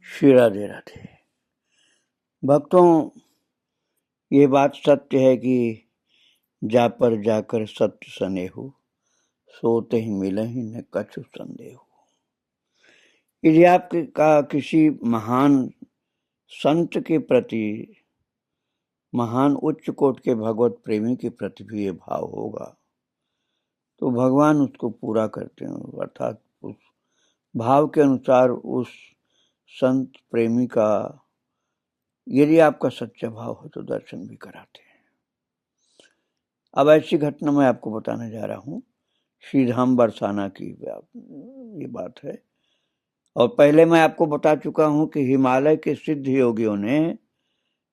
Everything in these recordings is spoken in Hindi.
श्री राधे राधे। भक्तों, ये बात सत्य है कि जा पर जाकर सत्य सनेहु, सोते ही मिलहि न कछु संदेहु। यदि आपका किसी महान संत के प्रति, महान उच्च कोट के भगवत प्रेमी के प्रति भी ये भाव होगा तो भगवान उसको पूरा करते हैं, अर्थात उस भाव के अनुसार उस संत प्रेमी का यदि आपका सच्चा भाव हो तो दर्शन भी कराते हैं। अब ऐसी घटना मैं आपको बताने जा रहा हूँ। श्रीधाम बरसाना की ये बात है। और पहले मैं आपको बता चुका हूँ कि हिमालय के सिद्ध योगियों ने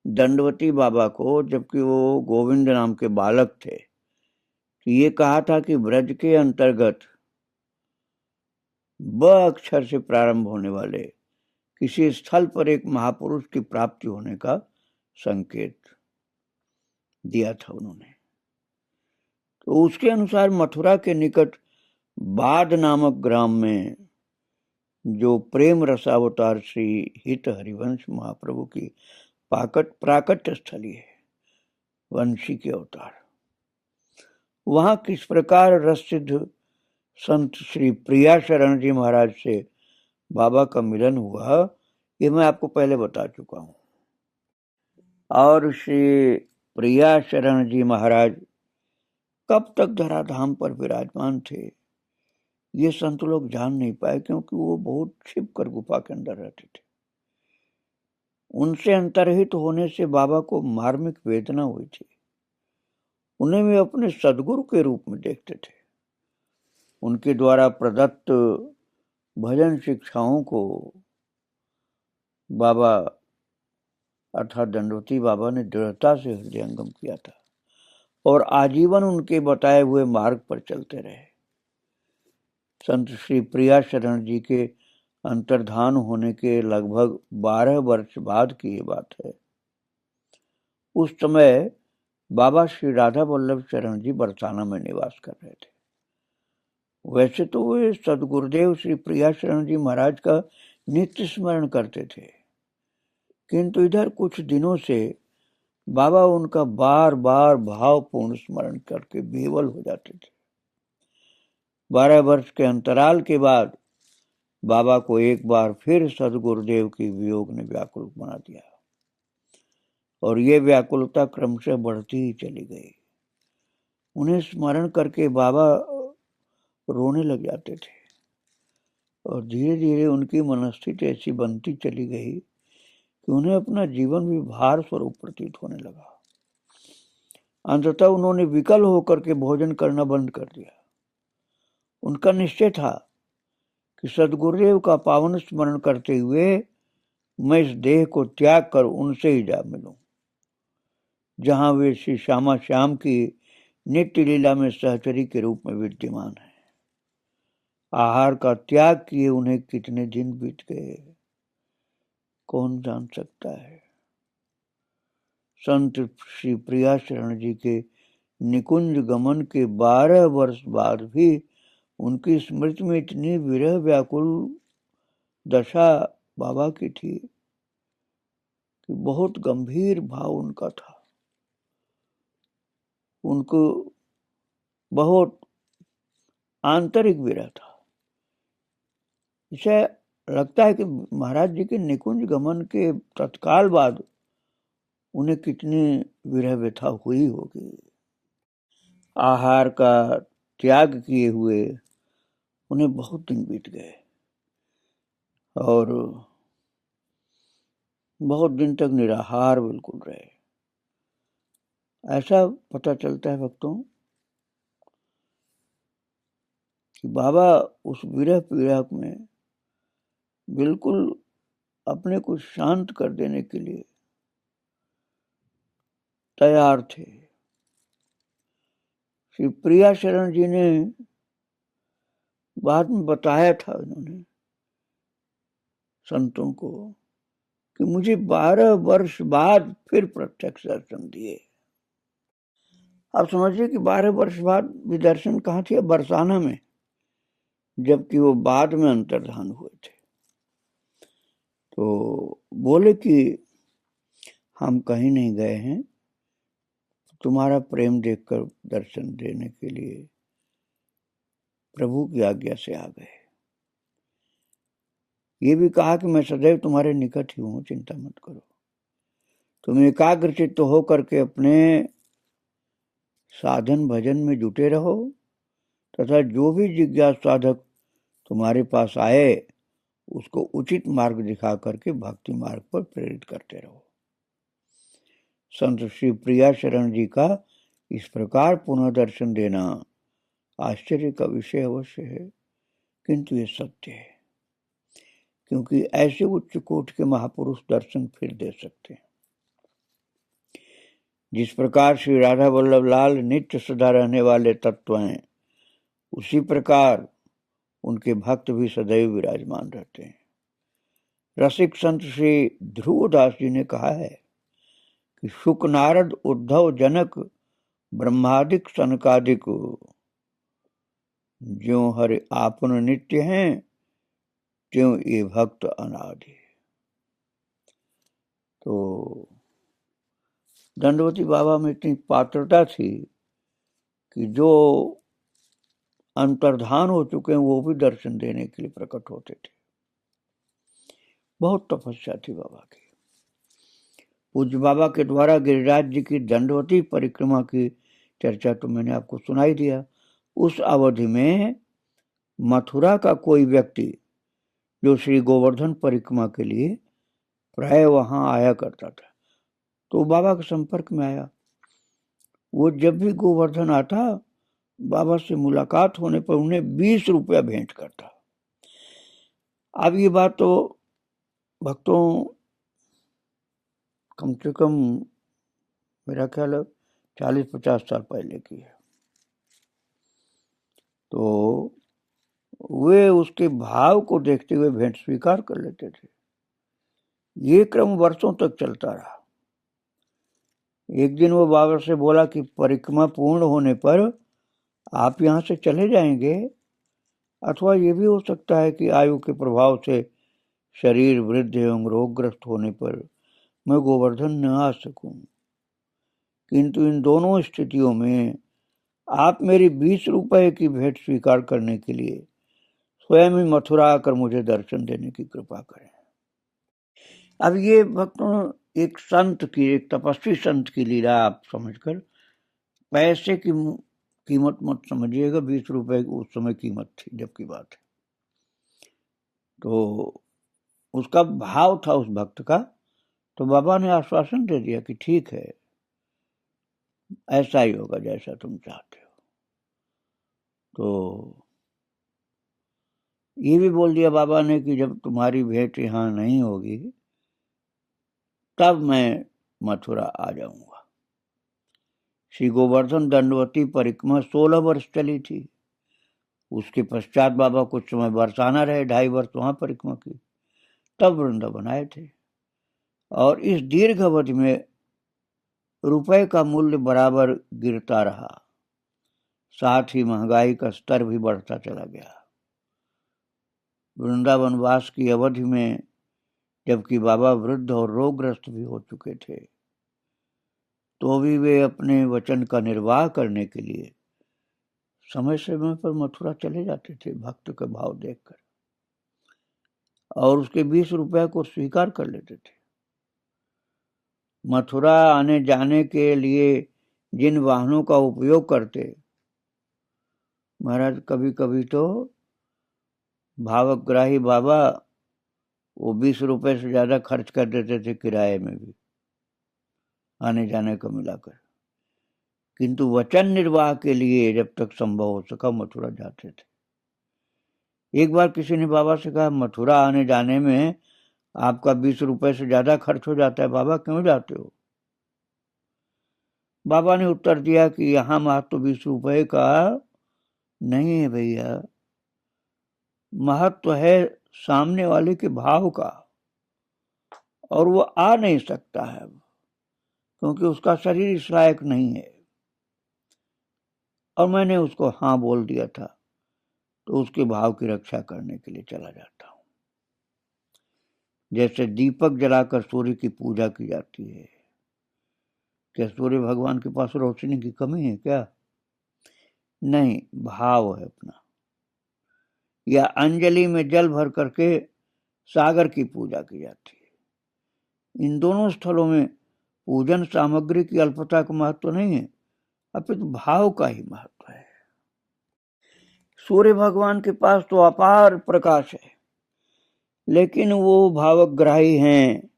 दंडवती बाबा को, जबकि वो गोविंद नाम के बालक थे, तो ये कहा था कि ब्रज के अंतर्गत ब अक्षर से प्रारंभ होने वाले किसी स्थल पर एक महापुरुष की प्राप्ति होने का संकेत दिया था उन्होंने। तो उसके अनुसार मथुरा के निकट बाद नामक ग्राम में जो प्रेम रसावतार श्री हित हरिवंश महाप्रभु की प्राकट्य स्थली है, वंशी के अवतार, वहां किस प्रकार रस सिद्ध संत श्री प्रिया शरण जी महाराज से बाबा का मिलन हुआ, ये मैं आपको पहले बता चुका हूं। और श्री प्रिया शरण जी महाराज कब तक धराधाम पर विराजमान थे ये संत लोग जान नहीं पाए, क्योंकि वो बहुत छिप कर गुफा के अंदर रहते थे। उनसे अंतर्हित होने से बाबा को मार्मिक वेदना हुई थी। उन्हें वे अपने सदगुरु के रूप में देखते थे। उनके द्वारा प्रदत्त भजन शिक्षाओं को बाबा अर्थात दंडवती बाबा ने दृढ़ता से हृदयंगम किया था और आजीवन उनके बताए हुए मार्ग पर चलते रहे। संत श्री प्रिया शरण जी के अंतर्धान होने के लगभग 12 वर्ष बाद की ये बात है। उस समय बाबा श्री राधा वल्लभ शरण जी बरसाना में निवास कर रहे थे। वैसे तो वे सदगुरुदेव श्री प्रिया शरण जी महाराज का नित्य स्मरण करते थे, किंतु इधर कुछ दिनों से बाबा उनका बार बार भावपूर्ण स्मरण करके बेवल हो जाते थे। 12 वर्ष के अंतराल के बाद बाबा को एक बार फिर सदगुरुदेव की वियोग ने व्याकुल बना दिया और ये व्याकुलता क्रमशः बढ़ती ही चली गई। उन्हें स्मरण करके बाबा रोने लग जाते थे और धीरे धीरे उनकी मनस्थिति ऐसी बनती चली गई कि उन्हें अपना जीवन भी भार स्वरूप प्रतीत होने लगा। अंततः उन्होंने विकल होकर के भोजन करना बंद कर दिया। उनका निश्चय था कि सदगुरुदेव का पावन स्मरण करते हुए मैं इस देह को त्याग कर उनसे ही जा मिलूं, जहां वे श्री श्यामा श्याम की नित्य लीला में सहचरी के रूप में विद्यमान है। आहार का त्याग किए उन्हें कितने दिन बीत गए, कौन जान सकता है। संत श्री प्रिया शरण जी के निकुंज गमन के 12 वर्ष बाद भी उनकी स्मृति में इतनी विरह व्याकुल दशा बाबा की थी कि बहुत गंभीर भाव उनका था। उनको बहुत आंतरिक विरह था। इसे लगता है कि महाराज जी के निकुंज गमन के तत्काल बाद उन्हें कितनी विरह व्यथा हुई होगी। आहार का त्याग किए हुए उन्हें बहुत दिन बीत गए और बहुत दिन तक निराहार बिल्कुल रहे। ऐसा पता चलता है भक्तों कि बाबा उस विरह पीड़ा में बिल्कुल अपने को शांत कर देने के लिए तैयार थे। श्री प्रिया शरण जी ने बाद में बताया था उन्होंने संतों को कि मुझे 12 वर्ष बाद फिर प्रत्यक्ष दर्शन दिए। आप समझिए कि 12 वर्ष बाद भी दर्शन कहाँ थे? बरसाना में, जबकि वो बाद में अंतर्धान हुए थे। तो बोले कि हम कहीं नहीं गए हैं, तुम्हारा प्रेम देखकर दर्शन देने के लिए प्रभु की आज्ञा से आ गए। ये भी कहा कि मैं सदैव तुम्हारे निकट ही हूं, चिंता मत करो। तुम एकाग्रचित्त होकर के अपने साधन भजन में जुटे रहो, तथा जो भी जिज्ञासु साधक तुम्हारे पास आए उसको उचित मार्ग दिखा करके भक्ति मार्ग पर प्रेरित करते रहो। संत श्री प्रिया शरण जी का इस प्रकार पुनः दर्शन देना आश्चर्य का विषय अवश्य है, किंतु ये सत्य है, क्योंकि ऐसे उच्च कोटि के महापुरुष दर्शन फिर दे सकते हैं। जिस प्रकार श्री राधा वल्लभ लाल नित्य सदा रहने वाले तत्व हैं, उसी प्रकार उनके भक्त भी सदैव विराजमान रहते हैं। रसिक संत श्री ध्रुवदास जी ने कहा है कि शुक नारद उद्धव जनक ब्रह्मादिक सनकादिक ज्यों हरि आपन नित्य हैं, त्यों ये भक्त अनादि। तो दंडवती बाबा में इतनी पात्रता थी कि जो अंतर्धान हो चुके हैं वो भी दर्शन देने के लिए प्रकट होते थे। बहुत तपस्या थी बाबा की। पूज्य बाबा के द्वारा गिरिराज जी की दंडवती परिक्रमा की चर्चा तो मैंने आपको सुनाई दिया। उस अवधि में मथुरा का कोई व्यक्ति जो श्री गोवर्धन परिक्रमा के लिए प्राय वहां आया करता था, तो बाबा के संपर्क में आया। वो जब भी गोवर्धन आता, बाबा से मुलाकात होने पर उन्हें 20 रुपया भेंट करता। अब ये बात तो भक्तों कम से कम मेरा ख्याल है 40-50 साल पहले की है। तो वे उसके भाव को देखते हुए भेंट स्वीकार कर लेते थे। ये क्रम वर्षों तक चलता रहा। एक दिन वो बाबा से बोला कि परिक्रमा पूर्ण होने पर आप यहाँ से चले जाएंगे, अथवा ये भी हो सकता है कि आयु के प्रभाव से शरीर वृद्ध एवं रोगग्रस्त होने पर मैं गोवर्धन न आ सकूं, किंतु इन दोनों स्थितियों में आप मेरी 20 रुपए की भेंट स्वीकार करने के लिए स्वयं ही मथुरा आकर मुझे दर्शन देने की कृपा करें। अब ये भक्तों एक संत की, एक तपस्वी संत की लीला आप समझकर, पैसे की कीमत मत समझिएगा। 20 रुपए उस समय कीमत थी जब की बात है। तो उसका भाव था उस भक्त का, तो बाबा ने आश्वासन दे दिया कि ठीक है, ऐसा ही होगा जैसा तुम चाहते हो। तो ये भी बोल दिया बाबा ने कि जब तुम्हारी भेंट यहाँ नहीं होगी तब मैं मथुरा आ जाऊंगा। श्री गोवर्धन दंडवती परिक्रमा 16 वर्ष चली थी। उसके पश्चात बाबा कुछ समय बरसाना रहे, 2.5 वर्ष वहां परिक्रमा की, तब वृंदावन आए थे। और इस दीर्घ अवधि में रुपए का मूल्य बराबर गिरता रहा, साथ ही महंगाई का स्तर भी बढ़ता चला गया। वृंदावन वास की अवधि में जबकि बाबा वृद्ध और रोगग्रस्त भी हो चुके थे, तो भी वे अपने वचन का निर्वाह करने के लिए समय समय पर मथुरा चले जाते थे भक्त का भाव देखकर, और उसके 20 रुपए को स्वीकार कर लेते थे। मथुरा आने जाने के लिए जिन वाहनों का उपयोग करते, महाराज कभी कभी तो भावग्राही बाबा वो 20 रुपए से ज्यादा खर्च कर देते थे किराए में भी, आने जाने को मिलाकर। किंतु वचन निर्वाह के लिए जब तक संभव हो सका मथुरा जाते थे। एक बार किसी ने बाबा से कहा, मथुरा आने जाने में आपका 20 रुपए से ज्यादा खर्च हो जाता है, बाबा क्यों जाते हो? बाबा ने उत्तर दिया कि यहाँ महत्व 20 रुपए का नहीं है भैया, महत्व है सामने वाले के भाव का, और वो आ नहीं सकता है क्योंकि उसका शरीर इस लायक नहीं है। और मैंने उसको हाँ बोल दिया था, तो उसके भाव की रक्षा करने के लिए चला जाता हूं। जैसे दीपक जलाकर सूर्य की पूजा की जाती है। क्या सूर्य भगवान के पास रोशनी की कमी है क्या? नहीं, भाव है अपना। या अंजलि में जल भर करके सागर की पूजा की जाती है। इन दोनों स्थलों में पूजन सामग्री की अल्पता का महत्व नहीं है, अपितु भाव का ही महत्व है। सूर्य भगवान के पास तो अपार प्रकाश है, लेकिन वो भावग्राही हैं,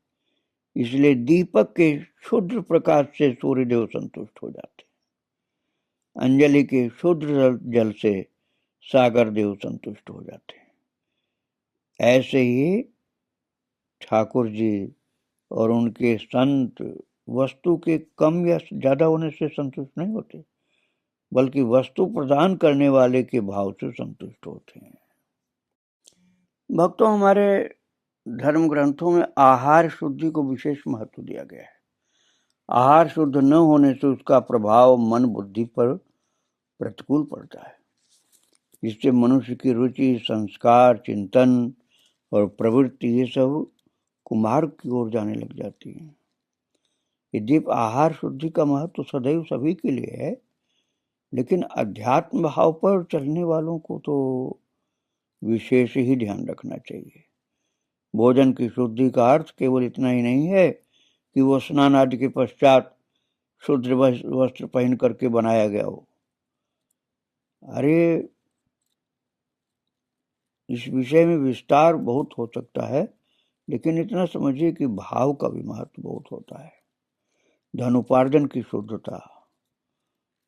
इसलिए दीपक के शुद्ध प्रकाश से सूर्यदेव संतुष्ट हो जाते हैं। अंजलि के शुद्ध जल से सागर देव संतुष्ट हो जाते हैं। ऐसे ही ठाकुर जी और उनके संत वस्तु के कम या ज्यादा होने से संतुष्ट नहीं होते, बल्कि वस्तु प्रदान करने वाले के भाव से संतुष्ट होते हैं। भक्तों, हमारे धर्म ग्रंथों में आहार शुद्धि को विशेष महत्व दिया गया है। आहार शुद्ध न होने से उसका प्रभाव मन बुद्धि पर प्रतिकूल पड़ता है, जिससे मनुष्य की रुचि, संस्कार, चिंतन और प्रवृत्ति ये सब कुमार्ग की ओर जाने लग जाती है। यद्यपि आहार शुद्धि का महत्व सदैव सभी के लिए है, लेकिन अध्यात्म भाव पर चलने वालों को तो विशेष ही ध्यान रखना चाहिए। भोजन की शुद्धि का अर्थ केवल इतना ही नहीं है कि वो स्नान आदि के पश्चात शुद्ध वस्त्र पहन करके बनाया गया हो। अरे, इस विषय में विस्तार बहुत हो सकता है, लेकिन इतना समझिए कि भाव का भी महत्व बहुत होता है। धन उपार्जन की शुद्धता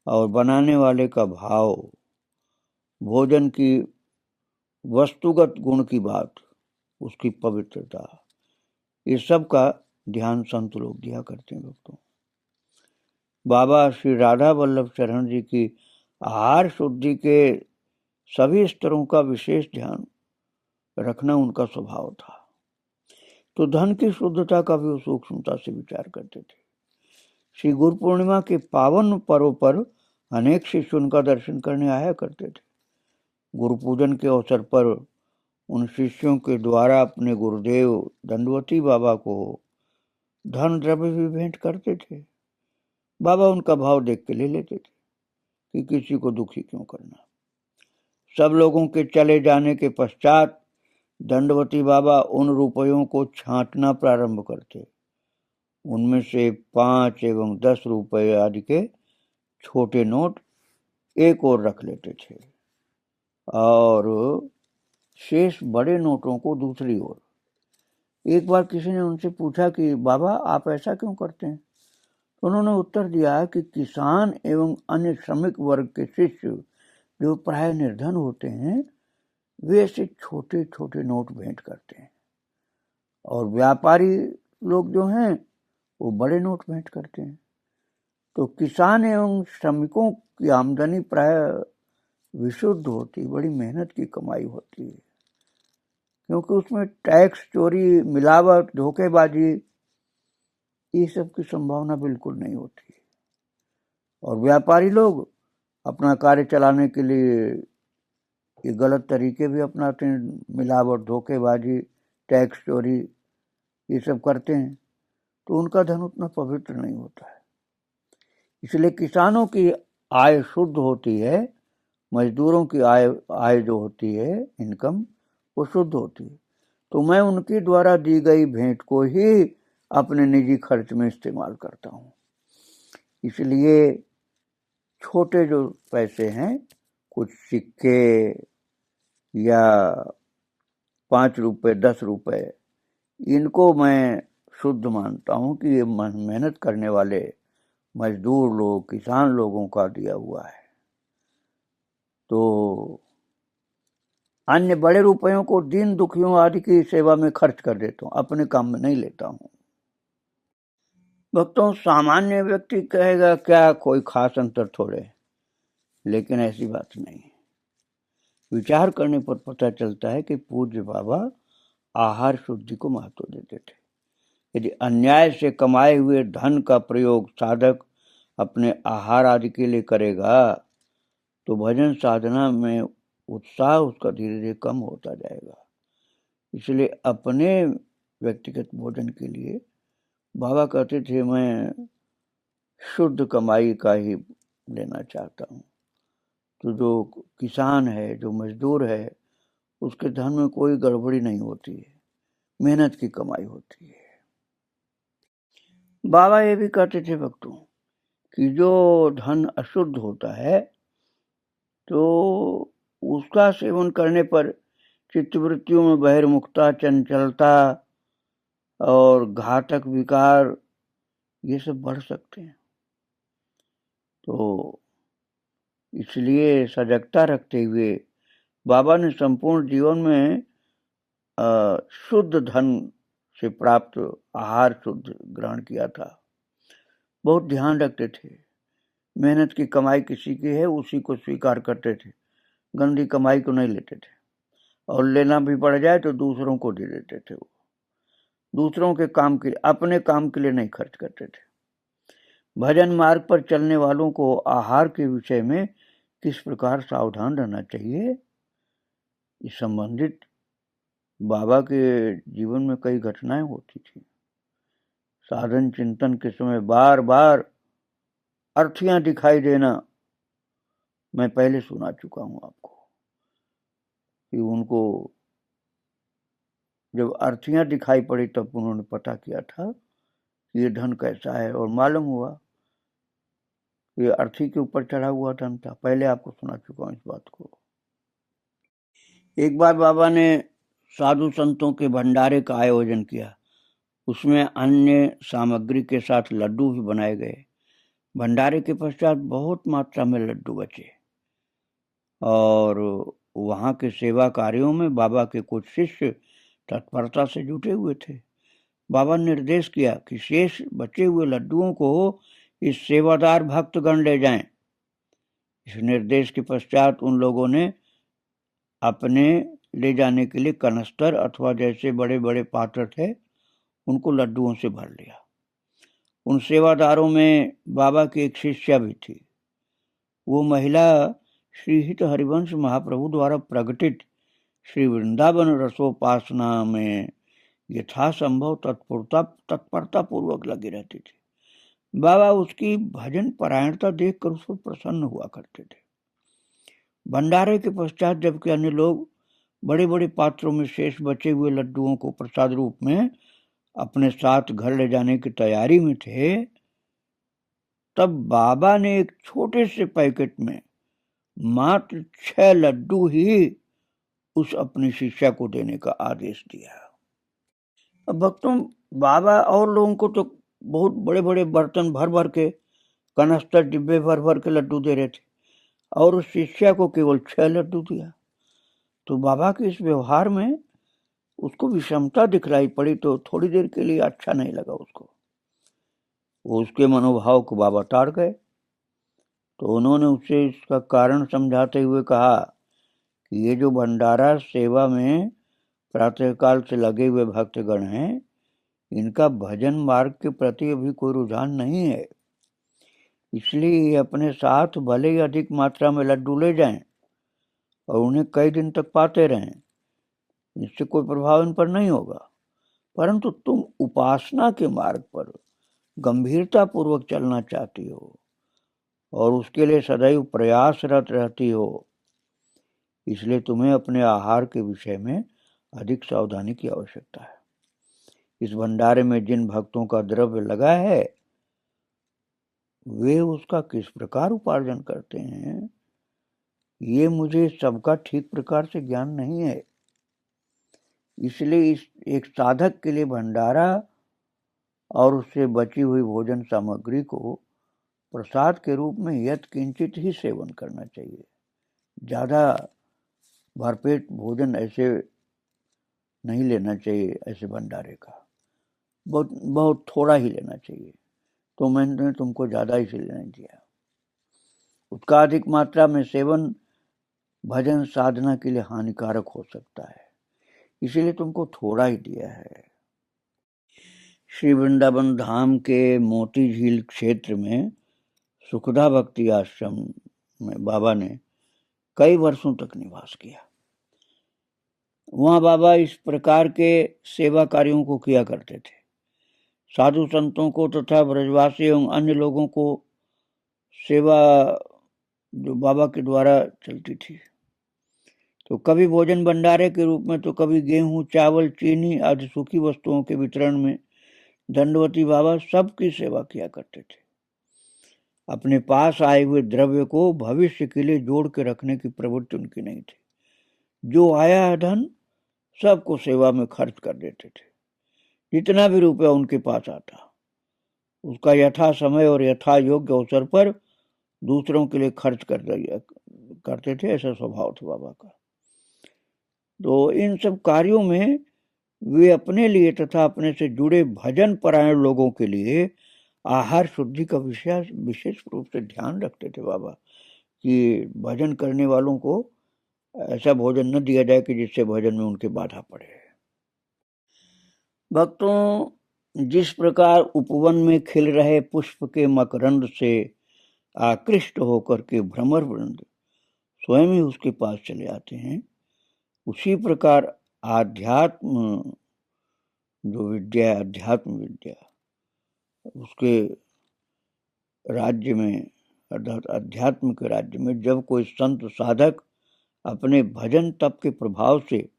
और बनाने वाले का भाव, भोजन की वस्तुगत गुण की बात, उसकी पवित्रता, ये सब का ध्यान संत लोग दिया करते हैं। दोस्तों, बाबा श्री राधा वल्लभ चरण जी की आहार शुद्धि के सभी स्तरों का विशेष ध्यान रखना उनका स्वभाव था। तो धन की शुद्धता का भी वो सूक्ष्मता से विचार करते थे। श्री गुरु पूर्णिमा के पावन पर्व पर अनेक शिष्य उनका दर्शन करने आया करते थे। गुरु पूजन के अवसर पर उन शिष्यों के द्वारा अपने गुरुदेव दंडवती बाबा को धन द्रव्य भी भेंट करते थे। बाबा उनका भाव देख के ले लेते थे कि किसी को दुखी क्यों करना। सब लोगों के चले जाने के पश्चात दंडवती बाबा उन रुपयों को छांटना प्रारंभ करते। उनमें से 5 एवं 10 रुपये आदि के छोटे नोट एक ओर रख लेते थे और शेष बड़े नोटों को दूसरी ओर। एक बार किसी ने उनसे पूछा कि बाबा, आप ऐसा क्यों करते हैं? तो उन्होंने उत्तर दिया कि किसान एवं अन्य श्रमिक वर्ग के शिष्य जो प्राय निर्धन होते हैं, वे ऐसे छोटे छोटे नोट भेंट करते हैं, और व्यापारी लोग जो हैं वो बड़े नोट भेंट करते हैं। तो किसान एवं श्रमिकों की आमदनी प्राय विशुद्ध होती, बड़ी मेहनत की कमाई होती है, क्योंकि उसमें टैक्स, चोरी, मिलावट, धोखेबाजी, ये सब की संभावना बिल्कुल नहीं होती। और व्यापारी लोग अपना कार्य चलाने के लिए ये गलत तरीके भी अपनाते हैं, मिलावट, धोखेबाजी, टैक्स चोरी, ये सब करते हैं, तो उनका धन उतना पवित्र नहीं होता है। इसलिए किसानों की आय शुद्ध होती है, मजदूरों की आय जो होती है, इनकम, वो शुद्ध होती है। तो मैं उनके द्वारा दी गई भेंट को ही अपने निजी खर्च में इस्तेमाल करता हूँ। इसलिए छोटे जो पैसे हैं, कुछ सिक्के या 5 रुपये, 10 रुपये, इनको मैं शुद्ध मानता हूँ कि ये मेहनत करने वाले मजदूर लोग, किसान लोगों का दिया हुआ है। तो अन्य बड़े रुपयों को दीन दुखियों आदि की सेवा में खर्च कर देता हूँ, अपने काम में नहीं लेता हूँ। भक्तों, सामान्य व्यक्ति कहेगा क्या कोई खास अंतर थोड़े, लेकिन ऐसी बात नहीं। विचार करने पर पता चलता है कि पूज्य बाबा आहार शुद्धि को महत्व देते थे। यदि अन्याय से कमाए हुए धन का प्रयोग साधक अपने आहार आदि के लिए करेगा तो भजन साधना में उत्साह उसका धीरे धीरे कम होता जाएगा। इसलिए अपने व्यक्तिगत भोजन के लिए। बाबा कहते थे मैं शुद्ध कमाई का ही लेना चाहता हूँ। तो जो किसान है, जो मजदूर है, उसके धन में कोई गड़बड़ी नहीं होती है, मेहनत की कमाई होती है। बाबा ये भी कहते थे भक्तों कि जो धन अशुद्ध होता है तो उसका सेवन करने पर चित्तवृत्तियों में बहिर्मुखता, चंचलता और घातक विकार ये सब बढ़ सकते हैं। तो इसलिए सजगता रखते हुए बाबा ने संपूर्ण जीवन में शुद्ध धन से प्राप्त आहार शुद्ध ग्रहण किया था। बहुत ध्यान रखते थे, मेहनत की कमाई किसी की है उसी को स्वीकार करते थे, गंदी कमाई को नहीं लेते थे, और लेना भी पड़ जाए तो दूसरों को दे देते थे। वो दूसरों के काम के लिए, अपने काम के लिए नहीं खर्च करते थे। भजन मार्ग पर चलने वालों को आहार के विषय में किस प्रकार सावधान रहना चाहिए, इस संबंधित बाबा के जीवन में कई घटनाएं होती थी। साधन चिंतन के समय बार बार अर्थियां दिखाई देना मैं पहले सुना चुका हूं आपको, कि उनको जब अर्थियां दिखाई पड़ी तब उन्होंने पता किया था कि ये धन कैसा है, और मालूम हुआ ये अर्थी के ऊपर चढ़ा हुआ धन था। पहले आपको सुना चुका हूं इस बात को। एक बार बाबा ने साधु संतों के भंडारे का आयोजन किया। उसमें अन्य सामग्री के साथ लड्डू भी बनाए गए। भंडारे के पश्चात बहुत मात्रा में लड्डू बचे और वहां के सेवा कार्यों में बाबा के कुछ शिष्य तत्परता से जुटे हुए थे। बाबा ने निर्देश किया कि शेष बचे हुए लड्डुओं को इस सेवादार भक्तगण ले जाएं। इस निर्देश के पश्चात उन लोगों ने अपने ले जाने के लिए कनस्तर अथवा जैसे बड़े बड़े पात्र थे उनको लड्डुओं से भर लिया। उन सेवादारों में बाबा की एक शिष्या भी थी। वो महिला श्री हित हरिवंश महाप्रभु द्वारा प्रकटित श्री वृंदावन रसोपासना में यथासंभव तत्परता पूर्वक लगी रहती थी। बाबा उसकी भजन परायणता देखकर उस पर प्रसन्न हुआ करते थे। भंडारे के पश्चात जबकि अन्य लोग बड़े बड़े पात्रों में शेष बचे हुए लड्डुओं को प्रसाद रूप में अपने साथ घर ले जाने की तैयारी में थे, तब बाबा ने एक छोटे से पैकेट में मात्र 6 लड्डू ही उस अपनी शिष्या को देने का आदेश दिया। अब भक्तों, बाबा और लोगों को तो बहुत बड़े बड़े बर्तन भर भर के, कनस्तर डिब्बे भर भर के लड्डू दे रहे थे, और उस शिष्या को केवल 6 लड्डू दिया। तो बाबा के इस व्यवहार में उसको विषमता दिखलाई पड़ी, तो थोड़ी देर के लिए अच्छा नहीं लगा उसको। उसके मनोभाव को बाबा ताड़ गए। तो उन्होंने उसे इसका कारण समझाते हुए कहा कि ये जो भंडारा सेवा में प्रातःकाल से लगे हुए भक्तगण हैं, इनका भजन मार्ग के प्रति अभी कोई रुझान नहीं है, इसलिए अपने साथ भले ही अधिक मात्रा में लड्डू ले जाएं और उन्हें कई दिन तक पाते रहें, इससे कोई प्रभाव इन पर नहीं होगा। परंतु तुम उपासना के मार्ग पर गंभीरता पूर्वक चलना चाहती हो और उसके लिए सदैव प्रयासरत रहती हो, इसलिए तुम्हें अपने आहार के विषय में अधिक सावधानी की आवश्यकता है। इस भंडारे में जिन भक्तों का द्रव्य लगा है वे उसका किस प्रकार उपार्जन करते हैं, ये मुझे सबका ठीक प्रकार से ज्ञान नहीं है। इसलिए इस एक साधक के लिए भंडारा और उससे बची हुई भोजन सामग्री को प्रसाद के रूप में यत्किंचित ही सेवन करना चाहिए। ज़्यादा भरपेट भोजन ऐसे नहीं लेना चाहिए, ऐसे भंडारे का बहुत बहुत थोड़ा ही लेना चाहिए। तो मैंने तुमको ज़्यादा इसलिए नहीं दिया। उसका अधिक मात्रा में सेवन भजन साधना के लिए हानिकारक हो सकता है, इसीलिए तुमको थोड़ा ही दिया है। श्री वृंदावन धाम के मोती झील क्षेत्र में सुखदा भक्ति आश्रम में बाबा ने कई वर्षों तक निवास किया। वहाँ बाबा इस प्रकार के सेवा कार्यों को किया करते थे। साधु संतों को तथा ब्रजवासी एवं अन्य लोगों को सेवा जो बाबा के द्वारा चलती थी, तो कभी भोजन भंडारे के रूप में, तो कभी गेहूं, चावल, चीनी आदि सूखी वस्तुओं के वितरण में दंडवती बाबा सबकी सेवा किया करते थे। अपने पास आए हुए द्रव्य को भविष्य के लिए जोड़ के रखने की प्रवृत्ति उनकी नहीं थी। जो आया है धन सबको सेवा में खर्च कर देते थे। जितना भी रुपया उनके पास आता उसका यथा समय और यथा योग्य अवसर पर दूसरों के लिए खर्च करते थे। ऐसा स्वभाव था बाबा का। तो इन सब कार्यों में वे अपने लिए तथा अपने से जुड़े भजन परायण लोगों के लिए आहार शुद्धि का विशेष रूप से ध्यान रखते थे बाबा, कि भजन करने वालों को ऐसा भोजन न दिया जाए कि जिससे भजन में उनके बाधा पड़े। भक्तों, जिस प्रकार उपवन में खिल रहे पुष्प के मकरंद से आकृष्ट होकर के भ्रमर वृंद स्वयं ही उसके पास चले आते हैं, उसी प्रकार आध्यात्म जो विद्या, अध्यात्म विद्या, उसके राज्य में अर्थात अध्यात्म के राज्य में जब कोई संत साधक अपने भजन तप के प्रभाव से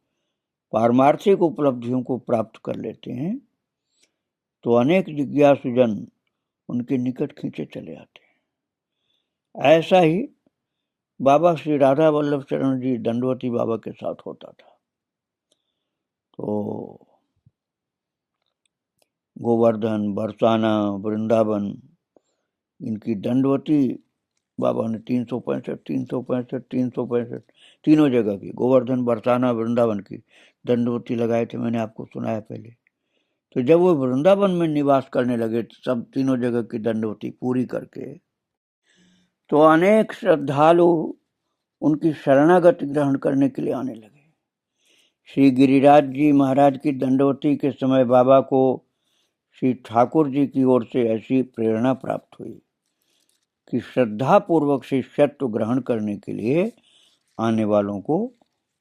पारमार्थिक उपलब्धियों को प्राप्त कर लेते हैं, तो अनेक जिज्ञासुजन उनके निकट खींचे चले आते हैं। ऐसा ही बाबा श्री राधा वल्लभ चरण जी दंडवती बाबा के साथ होता था। तो गोवर्धन, बरसाना, वृंदावन, इनकी दंडवती बाबा ने 365 तीनों जगह की, गोवर्धन, बरसाना, वृंदावन की दंडवती लगाए थे। मैंने आपको सुनाया पहले। तो जब वो वृंदावन में निवास करने लगे सब तीनों जगह की दंडवती पूरी करके, तो अनेक श्रद्धालु उनकी शरणागति ग्रहण करने के लिए आने लगे। श्री गिरिराज जी महाराज की दंडवती के समय बाबा को श्री ठाकुर जी की ओर से ऐसी प्रेरणा प्राप्त हुई कि श्रद्धा पूर्वक शिष्यत्व ग्रहण करने के लिए आने वालों को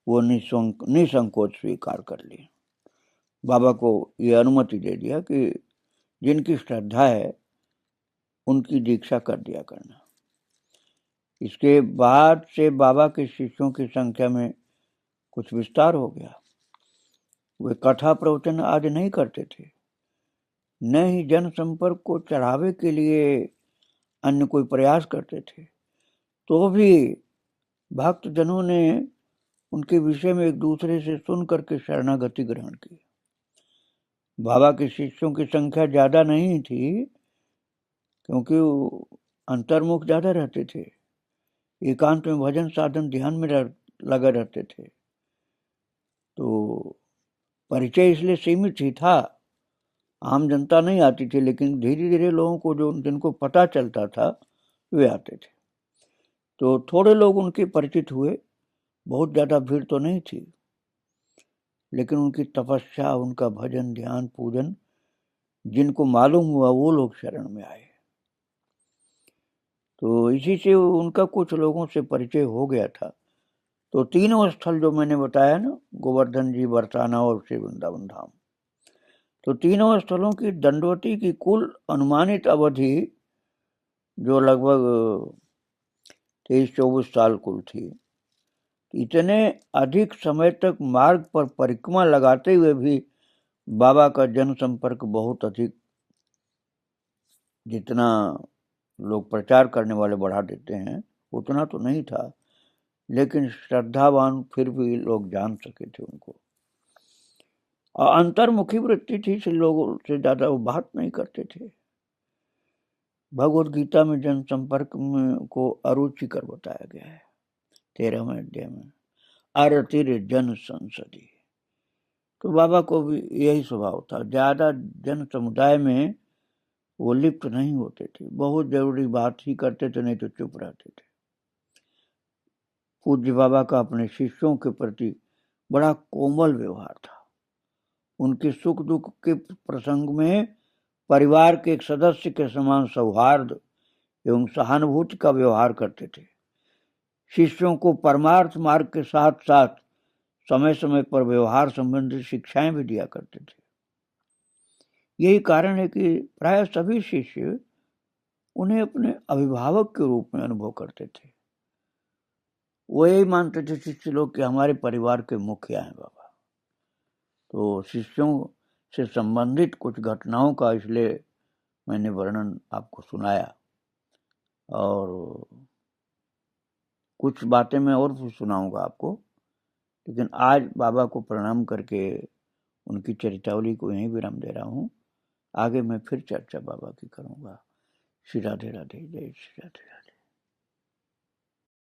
वो निसंकोच स्वीकार कर लिए। बाबा को ये अनुमति दे दिया कि जिनकी श्रद्धा है उनकी दीक्षा कर दिया करना। इसके बाद से बाबा के शिष्यों की संख्या में कुछ विस्तार हो गया। वे कथा प्रवचन आदि नहीं करते थे, न ही जन संपर्क को चढ़ावे के लिए अन्य कोई प्रयास करते थे। तो भी भक्त जनों ने उनके विषय में एक दूसरे से सुन करके शरणागति ग्रहण की। बाबा के शिष्यों की संख्या ज्यादा नहीं थी, क्योंकि अंतर्मुख ज्यादा रहते थे, एकांत में भजन साधन ध्यान में लगे रहते थे। तो परिचय इसलिए सीमित ही था, आम जनता नहीं आती थी, लेकिन धीरे धीरे लोगों को जो जिनको पता चलता था वे आते थे। तो थोड़े लोग उनके परिचित हुए, बहुत ज्यादा भीड़ तो नहीं थी, लेकिन उनकी तपस्या, उनका भजन, ध्यान, पूजन जिनको मालूम हुआ वो लोग शरण में आए। तो इसी से उनका कुछ लोगों से परिचय हो गया था। तो तीनों स्थल जो मैंने बताया ना, गोवर्धन जी, बरसाना और श्री वृंदावन धाम, तो तीनों स्थलों की दंडवती की कुल अनुमानित अवधि जो लगभग 23-24 साल कुल थी। इतने अधिक समय तक मार्ग पर परिक्रमा लगाते हुए भी बाबा का जन संपर्क बहुत अधिक, जितना लोग प्रचार करने वाले बढ़ा देते हैं उतना तो नहीं था, लेकिन श्रद्धावान फिर भी लोग जान सके थे उनको। और अंतर्मुखी वृत्ति थी, से लोगों से ज्यादा वो बात नहीं करते थे। भगवत गीता में जन संपर्क को अरुचिकर बताया गया है 13वें अध्याय में, अरतिर जन संसदी। तो बाबा को भी यही स्वभाव था, ज्यादा जन समुदाय में वो लिप्त नहीं होते थे, बहुत जरूरी बात ही करते थे, नहीं तो चुप रहते थे। पूज्य बाबा का अपने शिष्यों के प्रति बड़ा कोमल व्यवहार था। उनके सुख दुख के प्रसंग में परिवार के एक सदस्य के समान सौहार्द एवं सहानुभूति का व्यवहार करते थे। शिष्यों को परमार्थ मार्ग के साथ साथ समय समय पर व्यवहार संबंधी शिक्षाएं भी दिया करते थे। यही कारण है कि प्राय सभी शिष्य उन्हें अपने अभिभावक के रूप में अनुभव करते थे। वो यही मानते थे शिष्य लोग कि हमारे परिवार के मुखिया हैं बाबा। तो शिष्यों से संबंधित कुछ घटनाओं का इसलिए मैंने वर्णन आपको सुनाया, और कुछ बातें मैं और भी सुनाऊंगा आपको, लेकिन आज बाबा को प्रणाम करके उनकी चरितावली को यहीं विराम दे रहा हूँ। आगे मैं फिर चर्चा बाबा की करूंगा। श्री राधे राधे, जय श्री राधे राधे।